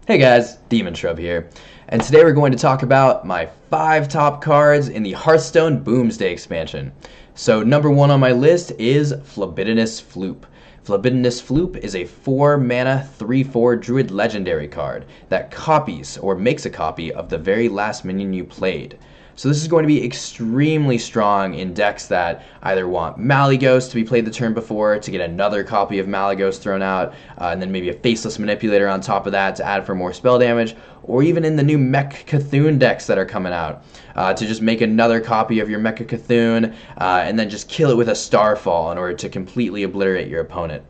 Hey guys, Demonshrub here, and today we're going to talk about my 5 top cards in the Hearthstone Boomsday Expansion. So number 1 on my list is Flobbidinous Floop. Flobbidinous Floop is a 4 mana 3/4 Druid Legendary card that copies or makes a copy of the very last minion you played. So this is going to be extremely strong in decks that either want Malygos to be played the turn before to get another copy of Malygos thrown out, and then maybe a Faceless Manipulator on top of that to add for more spell damage, or even in the new Mech Cthulhu decks that are coming out, to just make another copy of your Mecha Cthulhu, and then just kill it with a Starfall in order to completely obliterate your opponent.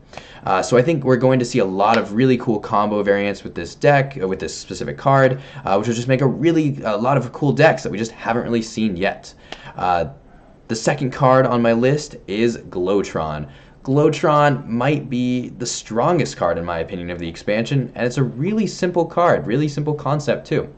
So I think we're going to see a lot of really cool combo variants with this deck, with this specific card, which will just make a lot of cool decks that we just haven't really seen yet. The second card on my list is Glow-tron. Glow-tron might be the strongest card in my opinion of the expansion, and it's a really simple card, really simple concept too.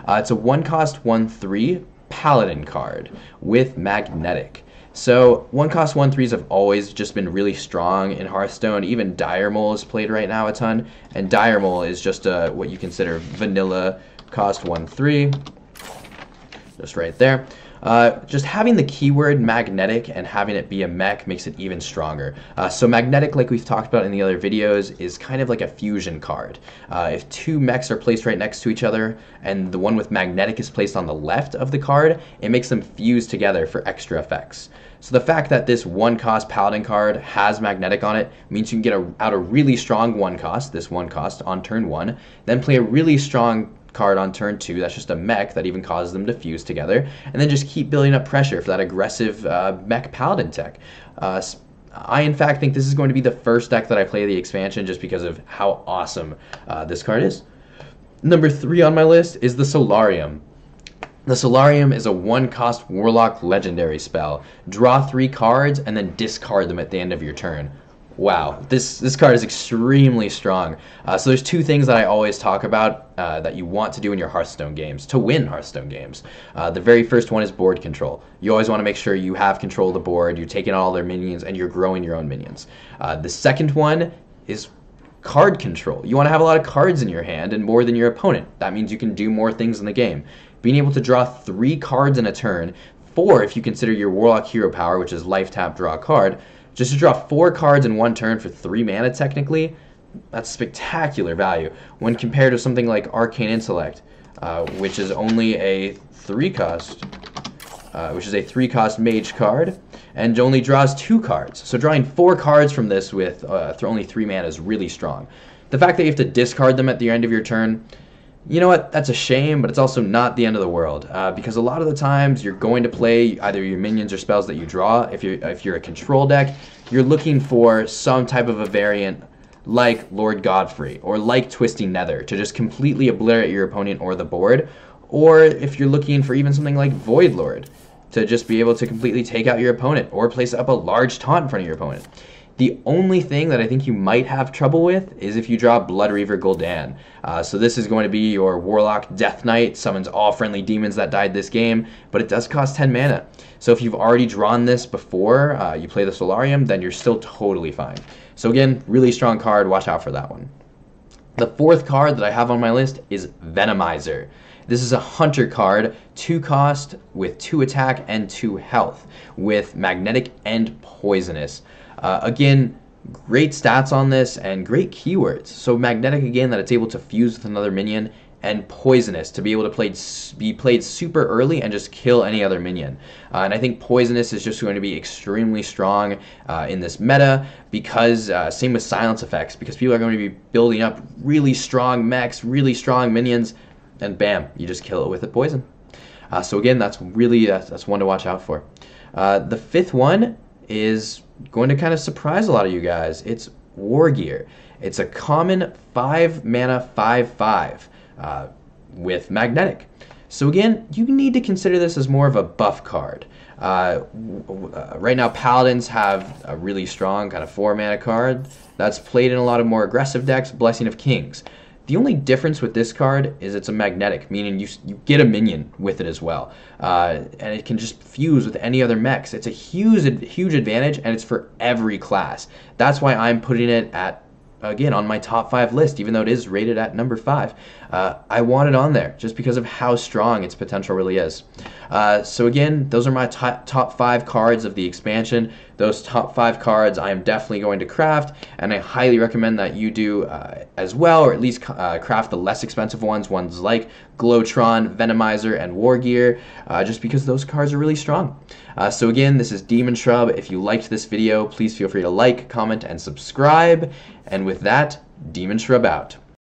It's a 1-cost 1/3 Paladin card with Magnetic. So 1-cost 1/3s have always just been really strong in Hearthstone. Even Dire Mole is played right now a ton, and Dire Mole is just what you consider vanilla cost 1/3, just right there. Just having the keyword magnetic and having it be a mech makes it even stronger. So magnetic, like we've talked about in the other videos, is kind of like a fusion card. If 2 mechs are placed right next to each other and the one with magnetic is placed on the left of the card, it makes them fuse together for extra effects. So the fact that this 1-cost Paladin card has magnetic on it means you can get out a really strong 1-cost, this 1-cost, on turn 1, then play a really strong card on turn 2 that's just a mech that even causes them to fuse together, and then just keep building up pressure for that aggressive mech Paladin tech. I in fact think this is going to be the first deck that I play the expansion just because of how awesome this card is. Number 3 on my list is the Soularium. The Soularium is a 1-cost Warlock Legendary spell. Draw 3 cards and then discard them at the end of your turn. Wow, this card is extremely strong. So there's 2 things that I always talk about that you want to do in your Hearthstone games to win Hearthstone games. The very first one is board control. You always want to make sure you have control of the board, you're taking all their minions, and you're growing your own minions. The second one is card control. You want to have a lot of cards in your hand and more than your opponent. That means you can do more things in the game. Being able to draw 3 cards in a turn, 4 if you consider your Warlock hero power, which is life tap, draw a card. Just to draw 4 cards in 1 turn for 3 mana technically, that's spectacular value when compared to something like Arcane Intellect, which is only a 3-cost, mage card, and only draws 2 cards. So drawing 4 cards from this with only 3 mana is really strong. The fact that you have to discard them at the end of your turn, you know what, that's a shame, but it's also not the end of the world, because a lot of the times you're going to play either your minions or spells that you draw. If you're a control deck, you're looking for some type of a variant like Lord Godfrey or like Twisting Nether to just completely obliterate your opponent or the board, or if you're looking for even something like Void Lord to just be able to completely take out your opponent or place up a large taunt in front of your opponent. The only thing that I think you might have trouble with is if you draw Blood Reaver Gul'dan. So this is going to be your Warlock Death Knight, summons all friendly demons that died this game, but it does cost 10 mana. So if you've already drawn this before you play the Soularium, then you're still totally fine. So again, really strong card, watch out for that one. The 4th card that I have on my list is Venomizer. This is a hunter card, 2-cost with 2 attack and 2 health, with magnetic and poisonous. Again, great stats on this and great keywords. So magnetic again, that it's able to fuse with another minion, and poisonous to be able to be played super early and just kill any other minion. And I think poisonous is just going to be extremely strong in this meta because same with silence effects, because people are going to be building up really strong mechs, really strong minions, and bam, you just kill it with a poison. So again, that's one to watch out for. The 5th one is going to kind of surprise a lot of you guys. It's Wargear. It's a common 5 mana 5/5 with magnetic. So again, you need to consider this as more of a buff card. Right now Paladins have a really strong kind of 4 mana card that's played in a lot of more aggressive decks, Blessing of Kings. The only difference with this card is it's a magnetic, meaning you get a minion with it as well. And it can just fuse with any other mechs. It's a huge advantage, and it's for every class. That's why I'm putting it at again, on my top 5 list, even though it is rated at number 5. I want it on there just because of how strong its potential really is. So again, those are my top 5 cards of the expansion. Those top 5 cards I am definitely going to craft, and I highly recommend that you do as well, or at least craft the less expensive ones like Glow-tron, Venomizer, and Wargear, just because those cards are really strong. So again, this is Demonshrub. If you liked this video, please feel free to like, comment, and subscribe. And with that, Demonshrub out.